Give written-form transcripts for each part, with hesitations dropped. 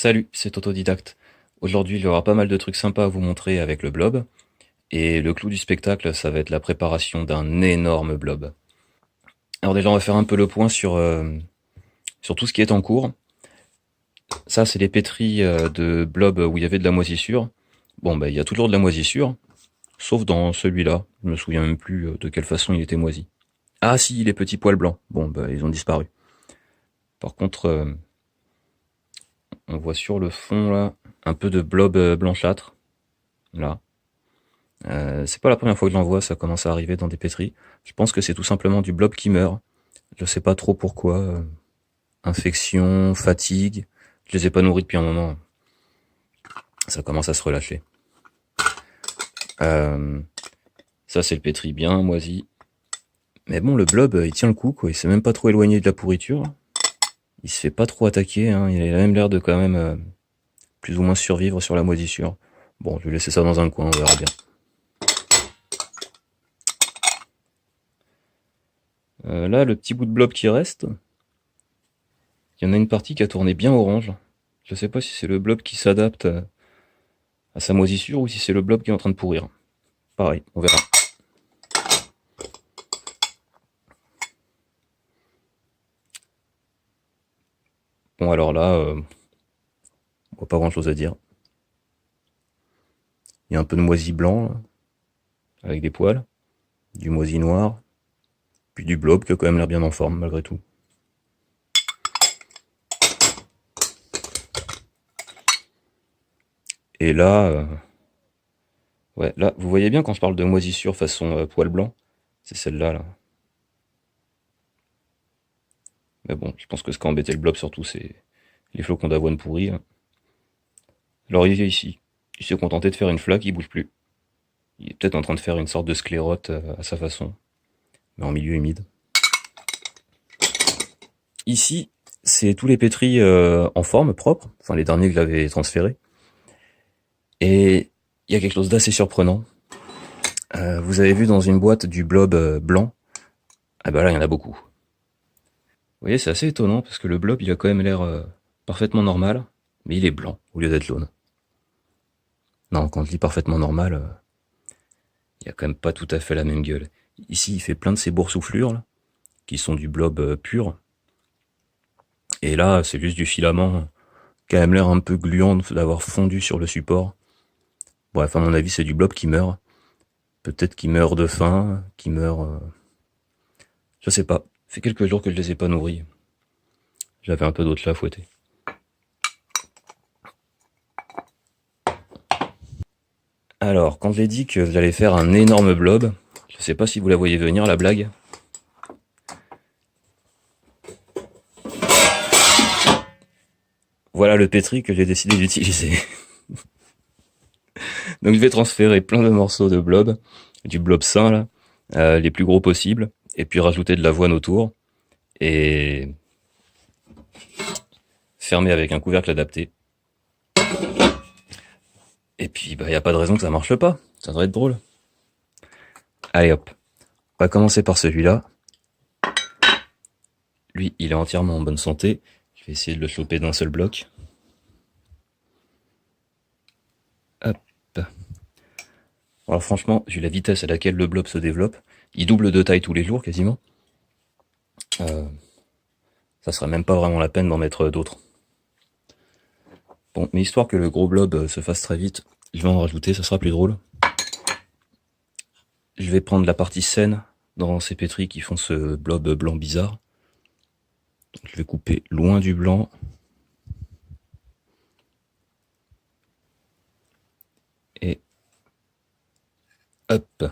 Salut, c'est Autodidacte. Aujourd'hui, il y aura pas mal de trucs sympas à vous montrer avec le blob. Et le clou du spectacle, ça va être la préparation d'un énorme blob. Alors déjà, on va faire un peu le point sur tout ce qui est en cours. Ça, c'est les pétris de blob où il y avait de la moisissure. Bon, bah, il y a toujours de la moisissure, sauf dans celui-là. Je me souviens même plus de quelle façon il était moisi. Ah si, les petits poils blancs. Bon, bah, ils ont disparu. Par contre, on voit sur le fond, là, un peu de blob blanchâtre. Là. C'est pas la première fois que j'en vois, ça commence à arriver dans des pétris. Je pense que c'est tout simplement du blob qui meurt. Je sais pas trop pourquoi. Infection, fatigue. Je les ai pas nourris depuis un moment. Ça commence à se relâcher. Ça c'est le pétri bien moisi. Mais bon, le blob, il tient le coup, quoi. Il s'est même pas trop éloigné de la pourriture. Il se fait pas trop attaquer, hein. Il a même l'air de quand même plus ou moins survivre sur la moisissure. Bon, je vais laisser ça dans un coin, on verra bien. Là, le petit bout de blob qui reste, il y en a une partie qui a tourné bien orange. Je sais pas si c'est le blob qui s'adapte à sa moisissure ou si c'est le blob qui est en train de pourrir. Pareil, on verra. Bon alors là, on voit pas grand chose à dire. Il y a un peu de moisi blanc, là, avec des poils, du moisi noir, puis du blob qui a quand même l'air bien en forme malgré tout. Et là, ouais, là, vous voyez bien quand je parle de moisissure façon poil blanc, c'est celle-là, là. Mais bon, je pense que ce qui a embêté le blob surtout, c'est les flocons d'avoine pourris, hein. Alors il est ici. Il s'est contenté de faire une flaque, il bouge plus. Il est peut-être en train de faire une sorte de sclérote à sa façon, mais en milieu humide. Ici, c'est tous les pétris en forme, propre, enfin les derniers que j'avais transférés. Et il y a quelque chose d'assez surprenant. Vous avez vu dans une boîte du blob blanc, ah bah là il y en a beaucoup. Vous voyez, c'est assez étonnant parce que le blob il a quand même l'air parfaitement normal, mais il est blanc au lieu d'être jaune. Non, quand je dis parfaitement normal, il y a quand même pas tout à fait la même gueule. Ici, il fait plein de ces boursouflures, là, qui sont du blob pur. Et là, c'est juste du filament qui a même l'air un peu gluant d'avoir fondu sur le support. Bref, à mon avis, c'est du blob qui meurt. Peut-être qu'il meurt de faim, qu'il meurt... Je sais pas. Ça fait quelques jours que je les ai pas nourris. J'avais un peu d'autre là à fouetter. Alors, quand j'ai dit que j'allais faire un énorme blob, je sais pas si vous la voyez venir, la blague. Voilà le pétri que j'ai décidé d'utiliser. Donc je vais transférer plein de morceaux de blob, du blob sain là, les plus gros possibles, et puis rajouter de l'avoine autour, et fermer avec un couvercle adapté. Et puis bah y a pas de raison que ça marche pas, ça devrait être drôle. Allez hop, on va commencer par celui-là. Lui, il est entièrement en bonne santé. Je vais essayer de le choper d'un seul bloc. Hop. Alors franchement, vu la vitesse à laquelle le blob se développe, il double de taille tous les jours quasiment. Ça serait même pas vraiment la peine d'en mettre d'autres. Bon, mais histoire que le gros blob se fasse très vite, je vais en rajouter, ça sera plus drôle. Je vais prendre la partie saine dans ces pétris qui font ce blob blanc bizarre. Donc, je vais couper loin du blanc. Et hop.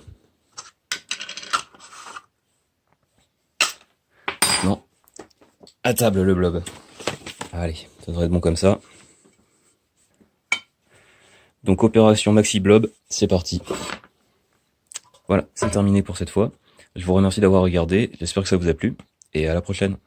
Non. À table le blob. Allez, ça devrait être bon comme ça. Donc opération Maxi Blob, c'est parti. Voilà, c'est terminé pour cette fois. Je vous remercie d'avoir regardé, j'espère que ça vous a plu, et à la prochaine.